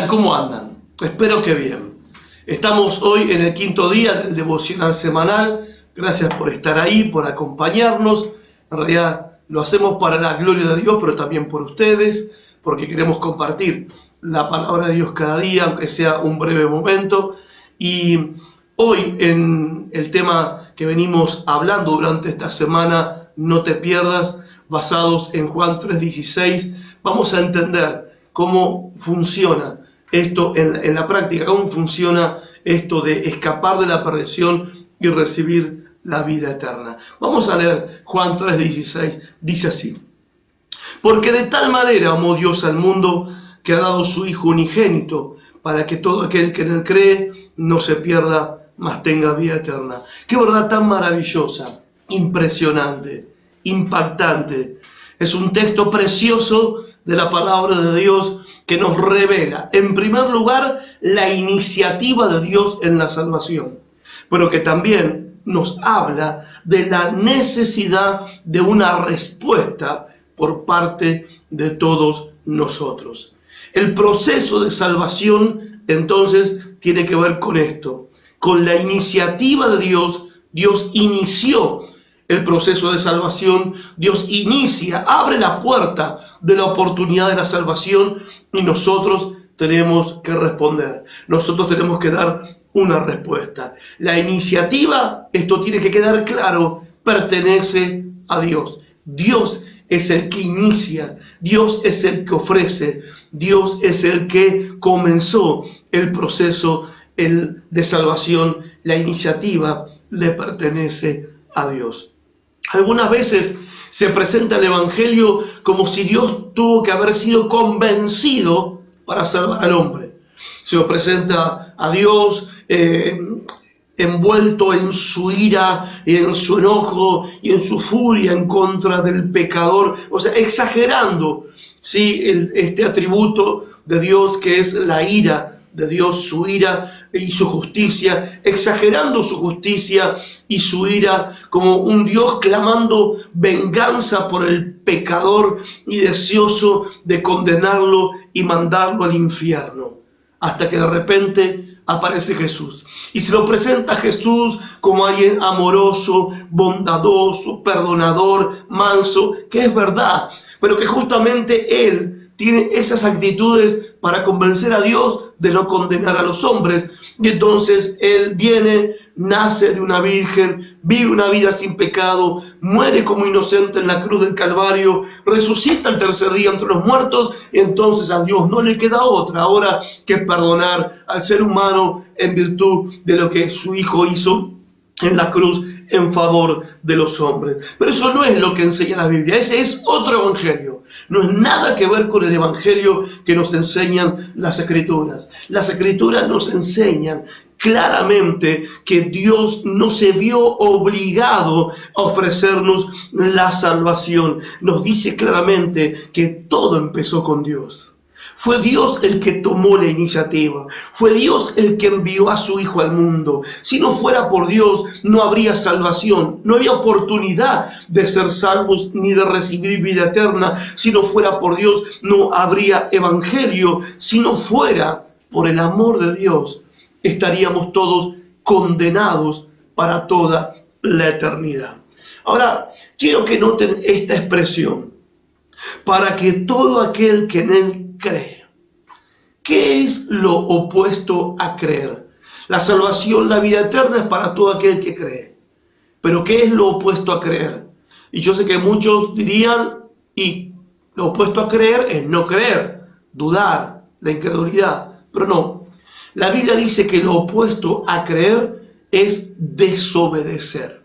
tal? ¿Cómo andan? Espero que bien. Estamos hoy en el quinto día del devocional semanal. Gracias por estar ahí, por acompañarnos. En realidad lo hacemos para la gloria de Dios, pero también por ustedes, porque queremos compartir la palabra de Dios cada día, aunque sea un breve momento. Y hoy, en el tema que venimos hablando durante esta semana, no te pierdas, basados en Juan 3:16, vamos a entender cómo funciona esto en la práctica, cómo funciona esto de escapar de la perdición y recibir la vida eterna. Vamos a leer Juan 3:16, dice así: porque de tal manera amó Dios al mundo que ha dado su Hijo unigénito, para que todo aquel que en él cree no se pierda, mas tenga vida eterna. Qué verdad tan maravillosa, impresionante, impactante. Es un texto precioso de la palabra de Dios que nos revela, en primer lugar, la iniciativa de Dios en la salvación, pero que también nos habla de la necesidad de una respuesta por parte de todos nosotros. El proceso de salvación, entonces, tiene que ver con esto, con la iniciativa de Dios. Dios inició el proceso de salvación, Dios inicia, abre la puerta de la oportunidad de la salvación y nosotros tenemos que responder. Nosotros tenemos que dar una respuesta. La iniciativa, esto tiene que quedar claro, pertenece a Dios. Dios es el que inicia, Dios es el que ofrece, Dios es el que comenzó el proceso de salvación. La iniciativa le pertenece a Dios. Algunas veces se presenta el Evangelio como si Dios tuvo que haber sido convencido para salvar al hombre. Se lo presenta a Dios envuelto en su ira y en su enojo y en su furia en contra del pecador, o sea, exagerando, ¿sí?, este atributo de Dios que es la ira de Dios, su ira y su justicia, exagerando su justicia y su ira como un Dios clamando venganza por el pecador y deseoso de condenarlo y mandarlo al infierno, hasta que de repente aparece Jesús y se lo presenta a Jesús como alguien amoroso, bondadoso, perdonador, manso, que es verdad, pero que justamente Él tiene esas actitudes para convencer a Dios de no condenar a los hombres. Y entonces Él viene, nace de una virgen, vive una vida sin pecado, muere como inocente en la cruz del Calvario, resucita el tercer día entre los muertos, y entonces a Dios no le queda otra ahora que perdonar al ser humano en virtud de lo que su Hijo hizo en la cruz en favor de los hombres. Pero eso no es lo que enseña la Biblia, ese es otro evangelio. No es nada que ver con el evangelio que nos enseñan las Escrituras. Las Escrituras nos enseñan claramente que Dios no se vio obligado a ofrecernos la salvación. Nos dice claramente que todo empezó con Dios. Fue Dios el que tomó la iniciativa. Fue Dios el que envió a su Hijo al mundo. Si no fuera por Dios, no habría salvación. No había oportunidad de ser salvos ni de recibir vida eterna. Si no fuera por Dios, no habría evangelio. Si no fuera por el amor de Dios, estaríamos todos condenados para toda la eternidad. Ahora, quiero que noten esta expresión: para que todo aquel que en Él cree. ¿Qué es lo opuesto a creer? La salvación, la vida eterna es para todo aquel que cree. Pero ¿qué es lo opuesto a creer? Y yo sé que muchos dirían, y lo opuesto a creer es no creer, dudar, la incredulidad. Pero no. La Biblia dice que lo opuesto a creer es desobedecer.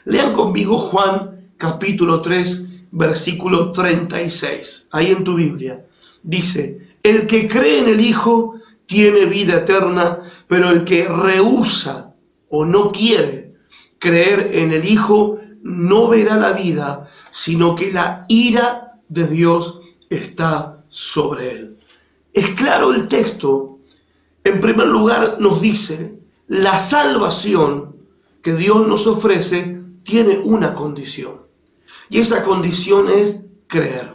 Lean conmigo Juan capítulo 3, versículo 36. Ahí en tu Biblia. Dice: el que cree en el Hijo tiene vida eterna, pero el que rehúsa o no quiere creer en el Hijo no verá la vida, sino que la ira de Dios está sobre él. Es claro el texto. En primer lugar nos dice: la salvación que Dios nos ofrece tiene una condición. Y esa condición es creer.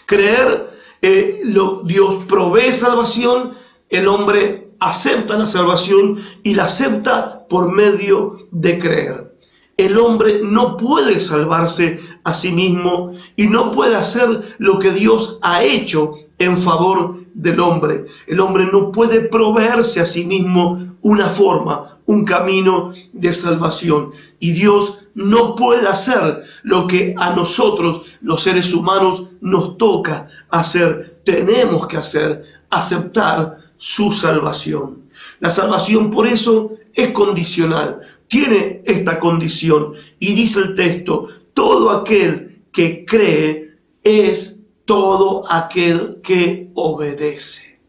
Creer Dios provee salvación, el hombre acepta la salvación y la acepta por medio de creer. El hombre no puede salvarse a sí mismo y no puede hacer lo que Dios ha hecho en favor del hombre. El hombre no puede proveerse a sí mismo una forma, un camino de salvación. Y Dios no puede hacer lo que a nosotros, los seres humanos, nos toca hacer. Tenemos que hacer, aceptar su salvación. La salvación, por eso, es condicional. Tiene esta condición. Y dice el texto, todo aquel que cree es todo aquel que obedece.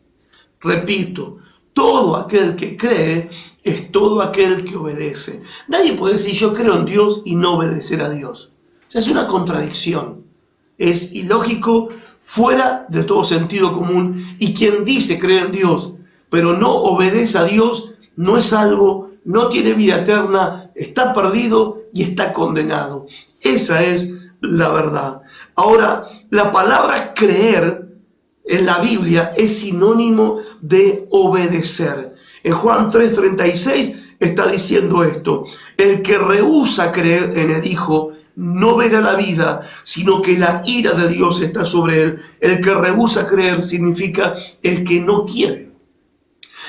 Repito, todo aquel que cree es todo aquel que obedece. Nadie puede decir yo creo en Dios y no obedecer a Dios. O sea, es una contradicción. Es ilógico, fuera de todo sentido común. Y quien dice creer en Dios, pero no obedece a Dios, no es salvo, no tiene vida eterna, está perdido y está condenado. Esa es la verdad. Ahora, la palabra creer en la Biblia es sinónimo de obedecer. En Juan 3:36 está diciendo esto: el que rehúsa creer en el Hijo no verá la vida, sino que la ira de Dios está sobre él. El que rehúsa creer significa el que no quiere,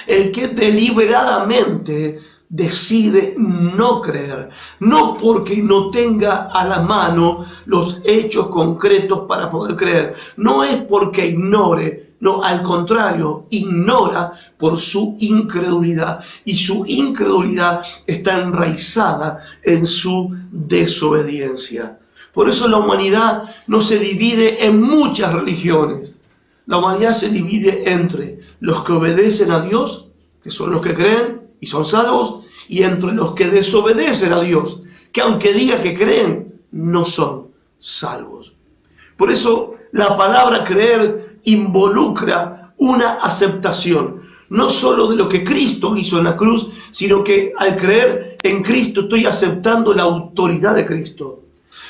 el que deliberadamente decide no creer, no porque no tenga a la mano los hechos concretos para poder creer, no es porque ignore, no, al contrario, ignora por su incredulidad, y su incredulidad está enraizada en su desobediencia. Por eso la humanidad no se divide en muchas religiones. La humanidad se divide entre los que obedecen a Dios, que son los que creen y son salvos, y entre los que desobedecen a Dios, que aunque diga que creen, no son salvos. Por eso la palabra creer involucra una aceptación, no solo de lo que Cristo hizo en la cruz, sino que al creer en Cristo estoy aceptando la autoridad de Cristo.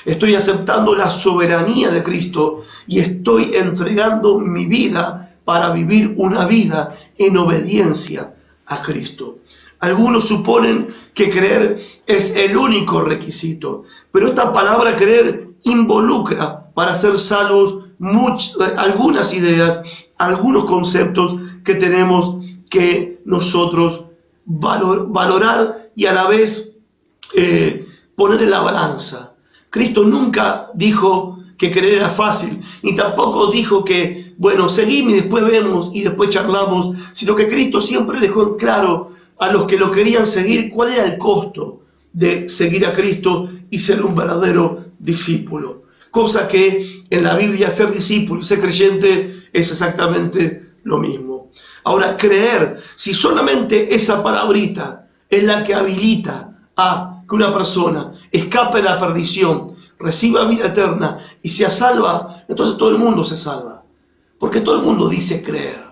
Estoy aceptando la soberanía de Cristo y estoy entregando mi vida para vivir una vida en obediencia a Cristo. Algunos suponen que creer es el único requisito, pero esta palabra creer involucra, para ser salvos, algunas ideas, algunos conceptos que tenemos que nosotros valorar y a la vez poner en la balanza. Cristo nunca dijo que creer era fácil, ni tampoco dijo que, bueno, seguime y después vemos y después charlamos, sino que Cristo siempre dejó en claro a los que lo querían seguir cuál era el costo de seguir a Cristo y ser un verdadero discípulo. Cosa que en la Biblia ser discípulo y ser creyente es exactamente lo mismo. Ahora, creer, si solamente esa palabrita es la que habilita a que una persona escape de la perdición, reciba vida eterna y sea salva, entonces todo el mundo se salva. Porque todo el mundo dice creer.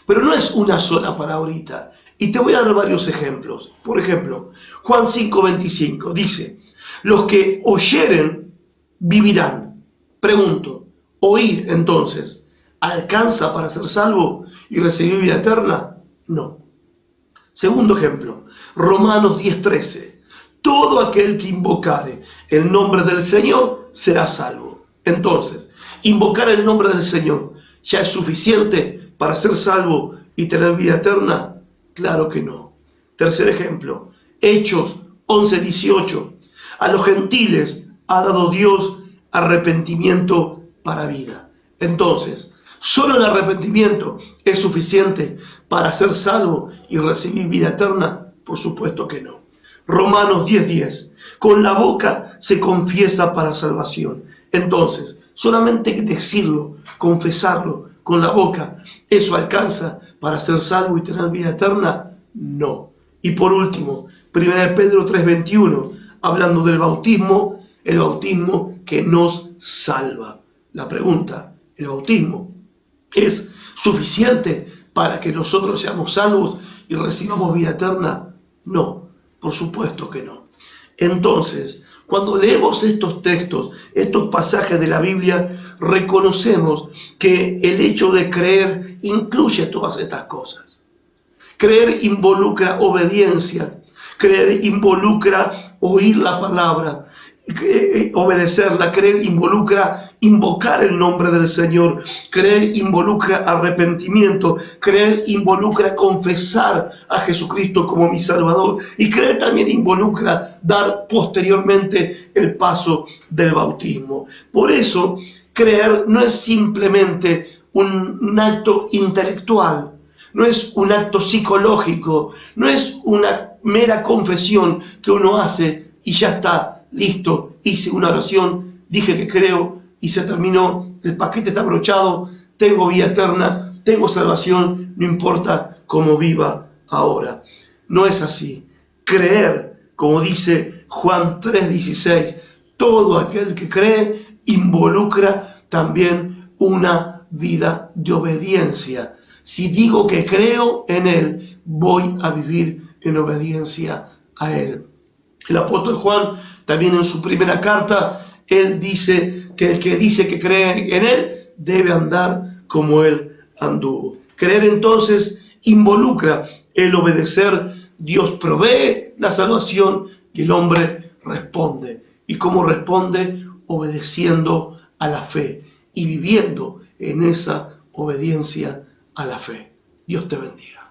Pero no es una sola palabrita. Y te voy a dar varios ejemplos. Por ejemplo, Juan 5:25 dice: los que oyeren vivirán. Pregunto, ¿oír entonces alcanza para ser salvo y recibir vida eterna? No. Segundo ejemplo, Romanos 10:13. Todo aquel que invocare el nombre del Señor será salvo. Entonces, invocar el nombre del Señor ya es suficiente para ser salvo y tener vida eterna. Claro que no. Tercer ejemplo, Hechos 11:18. A los gentiles ha dado Dios arrepentimiento para vida. Entonces, ¿solo el arrepentimiento es suficiente para ser salvo y recibir vida eterna? Por supuesto que no. Romanos 10:10. Con la boca se confiesa para salvación. Entonces, solamente decirlo, confesarlo con la boca, ¿eso alcanza para ser salvo y tener vida eterna? No. Y por último, 1 Pedro 3:21, hablando del bautismo, el bautismo que nos salva. La pregunta, ¿el bautismo es suficiente para que nosotros seamos salvos y recibamos vida eterna? No, por supuesto que no. Entonces, Cuando leemos estos textos, estos pasajes de la Biblia, reconocemos que el hecho de creer incluye todas estas cosas. Creer involucra obediencia, creer involucra oír la palabra, obedecerla. Creer involucra invocar el nombre del Señor. Creer involucra arrepentimiento. Creer involucra confesar a Jesucristo como mi Salvador. Y creer también involucra dar posteriormente el paso del bautismo. Por eso, creer no es simplemente un acto intelectual, no es un acto psicológico, no es una mera confesión que uno hace y ya está. Listo, hice una oración, dije que creo y se terminó, el paquete está abrochado, tengo vida eterna, tengo salvación, no importa cómo viva ahora. No es así. Creer, como dice Juan 3:16, todo aquel que cree involucra también una vida de obediencia. Si digo que creo en Él, voy a vivir en obediencia a Él. El apóstol Juan, también en su primera carta, él dice que el que dice que cree en Él debe andar como Él anduvo. Creer entonces involucra el obedecer. Dios provee la salvación y el hombre responde. ¿Y cómo responde? Obedeciendo a la fe y viviendo en esa obediencia a la fe. Dios te bendiga.